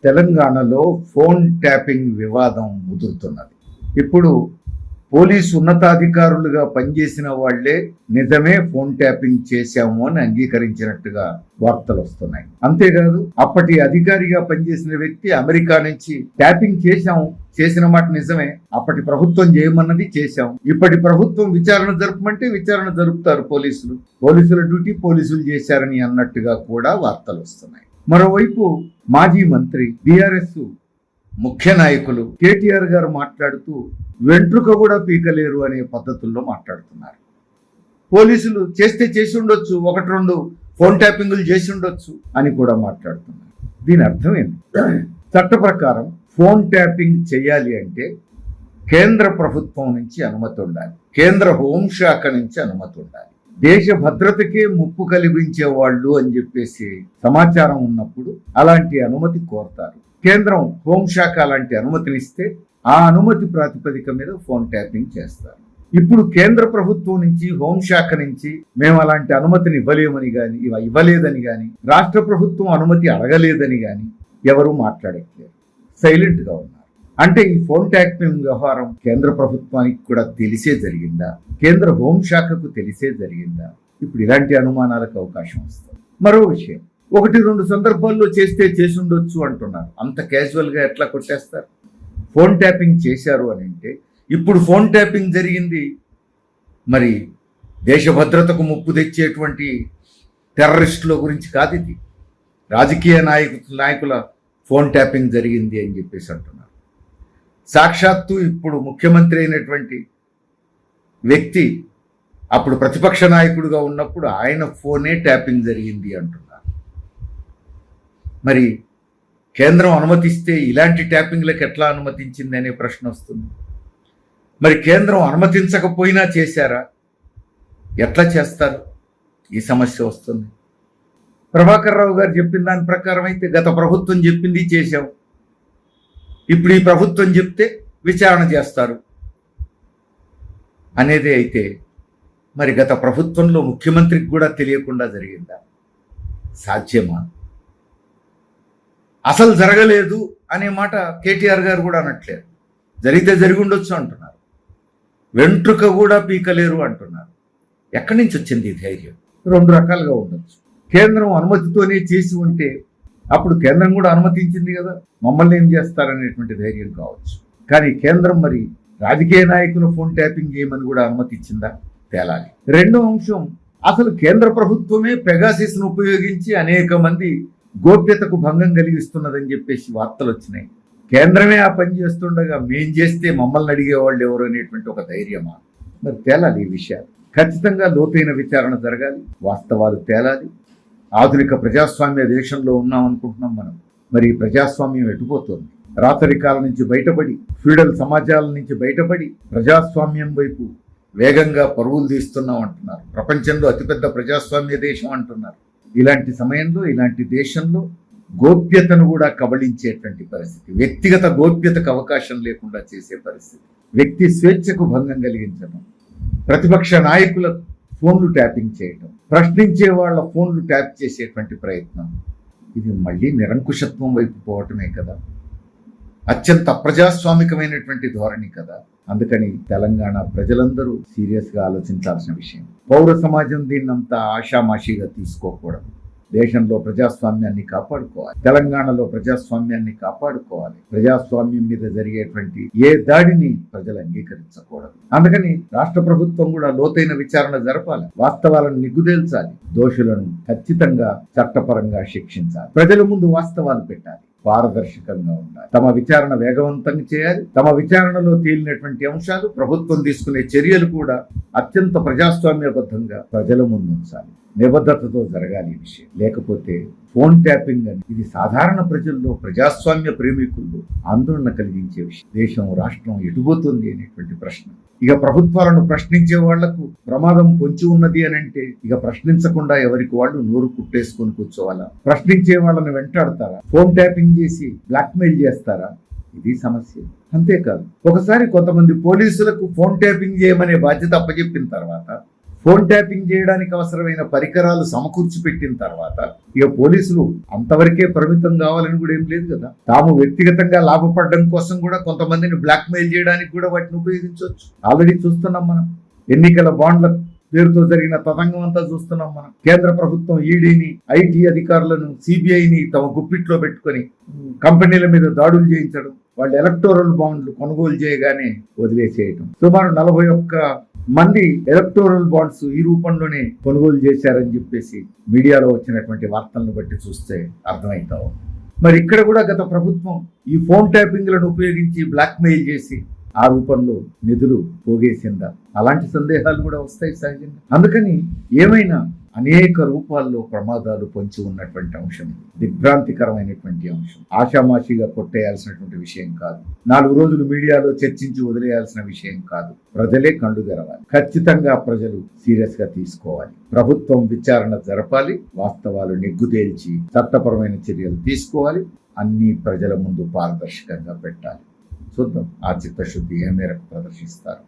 తెలంగాణలో phone tapping వివాదం ముదురుతున్నది. ఇప్పుడు పోలీసు ఉన్నతాధికారులుగా పనిచేసిన వాళ్లే నిజమే ఫోన్ ట్యాపింగ్ చేశాము అని అంగీకరించినట్టుగా వార్తలు వస్తున్నాయి. అంతేకాదు అప్పటి అధికారిగా పనిచేసిన వ్యక్తి అమెరికా నుంచి ట్యాపింగ్ చేసిన మాట నిజమే, అప్పటి ప్రభుత్వం చేయమన్నది చేశాం, ఇప్పటి ప్రభుత్వం విచారణ జరపమంటే విచారణ జరుపుతారు పోలీసుల డ్యూటీ పోలీసులు చేశారని అన్నట్టుగా కూడా వార్తలు వస్తున్నాయి. మరోవైపు మాజీ మంత్రి బీఆర్ఎస్ ముఖ్య నాయకులు కేటీఆర్ గారు మాట్లాడుతూ వెంట్రుక కూడా పీకలేరు అనే పద్ధతుల్లో మాట్లాడుతున్నారు. పోలీసులు చేస్తే చేసి ఉండొచ్చు, 1-2 ఫోన్ ట్యాపింగ్లు చేసి ఉండొచ్చు అని కూడా మాట్లాడుతున్నారు. దీని అర్థం ఏంటి? చట్ట ప్రకారం ఫోన్ ట్యాపింగ్ చేయాలి అంటే కేంద్ర ప్రభుత్వం నుంచి అనుమతి ఉండాలి, కేంద్ర హోంశాఖ నుంచి అనుమతి ఉండాలి. దేశ భద్రతకే ముప్పు కలిగించే వాళ్ళు అని చెప్పేసి సమాచారం ఉన్నప్పుడు అలాంటి అనుమతి కోరతారు. కేంద్రం హోంశాఖ అలాంటి అనుమతినిస్తే ఆ అనుమతి ప్రాతిపదిక మీద ఫోన్ ట్యాపింగ్ చేస్తారు. ఇప్పుడు కేంద్ర ప్రభుత్వం నుంచి హోంశాఖ నుంచి మేము అలాంటి అనుమతిని ఇవ్వలేదని గాని రాష్ట్ర ప్రభుత్వం అనుమతి అడగలేదని గాని ఎవరు మాట్లాడట్లేదు, సైలెంట్ గా ఉన్నారు. అంటే ఈ ఫోన్ ట్యాపింగ్ వ్యవహారం కేంద్ర ప్రభుత్వానికి కూడా తెలిసే జరిగిందా, కేంద్ర హోంశాఖకు తెలిసే జరిగిందా? ఇప్పుడు ఇలాంటి అనుమానాలకు అవకాశం వస్తుంది. మరో విషయం, 1-2 సందర్భాల్లో చేసి ఉండొచ్చు అంటున్నారు. అంత క్యాజువల్ గా ఎట్లా కొట్టేస్తారు? ఫోన్ ట్యాపింగ్ చేశారు అని అంటే ఇప్పుడు ఫోన్ ట్యాపింగ్ జరిగింది మరి దేశ భద్రతకు ముప్పు తెచ్చేటువంటి టెర్రరిస్టుల గురించి కాదు, ఇది రాజకీయ నాయకుల ఫోన్ ట్యాపింగ్ జరిగింది అని చెప్పేసి అంటున్నారు. సాక్షాత్తు ఇప్పుడు ముఖ్యమంత్రి అయినటువంటి వ్యక్తి అప్పుడు ప్రతిపక్ష నాయకుడిగా ఉన్నప్పుడు ఆయన ఫోనే ట్యాపింగ్ జరిగింది అంటున్నారు. మరి కేంద్రం అనుమతిస్తే ఇలాంటి ట్యాపింగ్లకు ఎట్లా అనుమతించింది అనే ప్రశ్న వస్తుంది. మరి కేంద్రం అనుమతించకపోయినా చేశారా? ఎట్లా చేస్తారు? ఈ సమస్య వస్తుంది. ప్రభాకర్ రావు గారు చెప్పిన దాని ప్రకారం అయితే గత ప్రభుత్వం చెప్పింది చేశాం, ఇప్పుడు ఈ ప్రభుత్వం చెప్తే విచారణ చేస్తారు అనేది అయితే మరి గత ప్రభుత్వంలో ముఖ్యమంత్రికి కూడా తెలియకుండా జరిగిందా? సాధ్యమా? అసలు జరగలేదు అనే మాట కేటీఆర్ గారు కూడా అనట్లేదు. జరిగితే జరిగి ఉండొచ్చు అంటున్నారు, వెంట్రుక కూడా పీకలేరు అంటున్నారు. ఎక్కడి నుంచి వచ్చింది ఈ ధైర్యం? 2 రకాలుగా ఉండొచ్చు. కేంద్రం అనుమతితోనే చేసి ఉంటే అప్పుడు కేంద్రం కూడా అనుమతించింది కదా, మమ్మల్ని ఏం చేస్తారనేటువంటి ధైర్యం కావచ్చు. కానీ కేంద్రం మరి రాజకీయ నాయకులు ఫోన్ ట్యాపింగ్ చేయమని కూడా అనుమతించిందా? తేలాలి. రెండో అంశం, అసలు కేంద్ర ప్రభుత్వమే పెగాసిస్ను ఉపయోగించి అనేక మంది గోప్యతకు భంగం కలిగిస్తున్నదని చెప్పేసి వార్తలు వచ్చినాయి. కేంద్రమే ఆ పని చేస్తుండగా మేం చేస్తే మమ్మల్ని అడిగేవాళ్ళు ఎవరు అనేటువంటి ఒక ధైర్యమా? మరి తేలాలి ఈ విషయాలు. ఖచ్చితంగా లోతైన విచారణ జరగాలి, వాస్తవాలు తేలాలి. ఆధునిక ప్రజాస్వామ్య దేశంలో ఉన్నాం అనుకుంటున్నాం మనం. మరి ప్రజాస్వామ్యం ఎటుపోతుంది? రాచరికాల నుంచి బయటపడి, ఫ్యూడల్ సమాజాల నుంచి బయటపడి ప్రజాస్వామ్యం వైపు వేగంగా పరుగులు తీస్తున్నాం అంటున్నారు. ప్రపంచంలో అతిపెద్ద ప్రజాస్వామ్య దేశం అంటున్నారు. ఇలాంటి సమయంలో, ఇలాంటి దేశంలో గోప్యతను కూడా కబళించేటువంటి పరిస్థితి, వ్యక్తిగత గోప్యతకు అవకాశం లేకుండా చేసే పరిస్థితి, వ్యక్తి స్వేచ్ఛకు భంగం కలిగించడం, ప్రతిపక్ష నాయకుల ఫోన్లు ట్యాపింగ్ చేయడం, ప్రశ్నించే వాళ్ళ ఫోన్లు ట్యాప్ చేసేటువంటి ప్రయత్నం, ఇది మళ్ళీ నిరంకుశత్వం వైపు పోవటమే కదా, అత్యంత అప్రజాస్వామికమైనటువంటి ధోరణి కదా. అందుకని తెలంగాణ ప్రజలందరూ సీరియస్గా ఆలోచించాల్సిన విషయం. పౌర సమాజం దీన్నంతా ఆషామాషిగా తీసుకోకూడదు. దేశంలో ప్రజాస్వామ్యాన్ని కాపాడుకోవాలి, తెలంగాణలో ప్రజాస్వామ్యాన్ని కాపాడుకోవాలి. ప్రజాస్వామ్యం మీద జరిగేటువంటి ఏ దాడిని ప్రజలు అంగీకరించకూడదు. అందుకని రాష్ట్ర ప్రభుత్వం కూడా లోతైన విచారణ జరపాలి, వాస్తవాలను నిగ్గుదేల్చాలి, దోషులను ఖచ్చితంగా చట్టపరంగా శిక్షించాలి, ప్రజల ముందు వాస్తవాలు పెట్టాలి, పారదర్శకంగా ఉండాలి, తమ విచారణ వేగవంతంగా చేయాలి. తమ విచారణలో తేలినటువంటి అంశాలు, ప్రభుత్వం తీసుకునే చర్యలు కూడా అత్యంత ప్రజాస్వామ్యబద్ధంగా ప్రజల ముందు ఉంచాలి. నిబద్ధతతో జరగాలి ఈ విషయం. లేకపోతే ఫోన్ ట్యాపింగ్ అని ఇది సాధారణ ప్రజల్లో, ప్రజాస్వామ్య ప్రేమికుల్లో ఆందోళన కలిగించే విషయం. దేశం, రాష్ట్రం ఎటుపోతుంది అనేటువంటి ప్రశ్న. ఇక ప్రభుత్వాలను ప్రశ్నించే వాళ్లకు ప్రమాదం పొంచి ఉన్నది అని అంటే ఇక ప్రశ్నించకుండా ఎవరికి వాళ్ళు నోరు కుట్టేసుకొని కూర్చోవాలా? ప్రశ్నించే వాళ్ళని వెంటాడతారా? ఫోన్ ట్యాపింగ్ చేసి బ్లాక్మెయిల్ చేస్తారా? ఇది సమస్య. అంతేకాదు, ఒకసారి కొంతమంది పోలీసులకు ఫోన్ ట్యాపింగ్ చేయమనే బాధ్యత అప్పచెప్పిన తర్వాత ఫోన్ ట్యాపింగ్ చేయడానికి అవసరమైన పరికరాలు సమకూర్చి పెట్టిన తర్వాత ఇక పోలీసులు అంతవరకే పరిమితం కావాలని కూడా ఏం లేదు కదా. తాము వ్యక్తిగతంగా లాభపడడం కోసం కూడా కొంతమందిని బ్లాక్ మెయిల్ చేయడానికి కూడా వాటిని ఉపయోగించవచ్చు. ఆల్రెడీ చూస్తున్నాం మనం, ఎన్నికల బాండ్ల పేరుతో జరిగిన తతంగం అంతా చూస్తున్నాం మనం. కేంద్ర ప్రభుత్వం ఈడీని, ఐటీ అధికారులను, సిబిఐని తమ గుప్పిట్లో పెట్టుకొని కంపెనీల మీద దాడులు చేయించడం, వాళ్ళు ఎలక్టోరల్ బాండ్లు కొనుగోలు చేయగానే వదిలేసేయటం. సుమారు 41 మంది ఎలక్టోరల్ బాండ్స్ ఈ రూపంలోనే కొనుగోలు చేశారని చెప్పేసి మీడియాలో వచ్చినటువంటి వార్తలను బట్టి చూస్తే అర్థమవుతావు. మరి ఇక్కడ కూడా గత ప్రభుత్వం ఈ ఫోన్ ట్యాపింగ్లను ఉపయోగించి బ్లాక్ మెయిల్ చేసి ఆ రూపంలో నిధులు పోగేసిందా? అలాంటి సందేహాలు కూడా వస్తాయి సహజంగా. అందుకని ఏమైనా అనేక రూపాల్లో ప్రమాదాలు పొంచి ఉన్నటువంటి అంశం, దిగ్భ్రాంతికరమైనటువంటి అంశం. ఆషామాషిగా కొట్టేయాల్సినటువంటి విషయం కాదు. 4 రోజులు మీడియాలో చర్చించి వదిలేయాల్సిన విషయం కాదు. ప్రజలే కళ్ళు తెరవాలి. ఖచ్చితంగా ప్రజలు సీరియస్ గా తీసుకోవాలి. ప్రభుత్వం విచారణ జరపాలి, వాస్తవాలు నిగ్గు తేల్చి చట్టపరమైన చర్యలు తీసుకోవాలి. అన్ని ప్రజల ముందు పారదర్శకంగా పెట్టాలి. చూద్దాం ఆ చిత్తశుద్ధి ఏ మేరకు ప్రదర్శిస్తారు.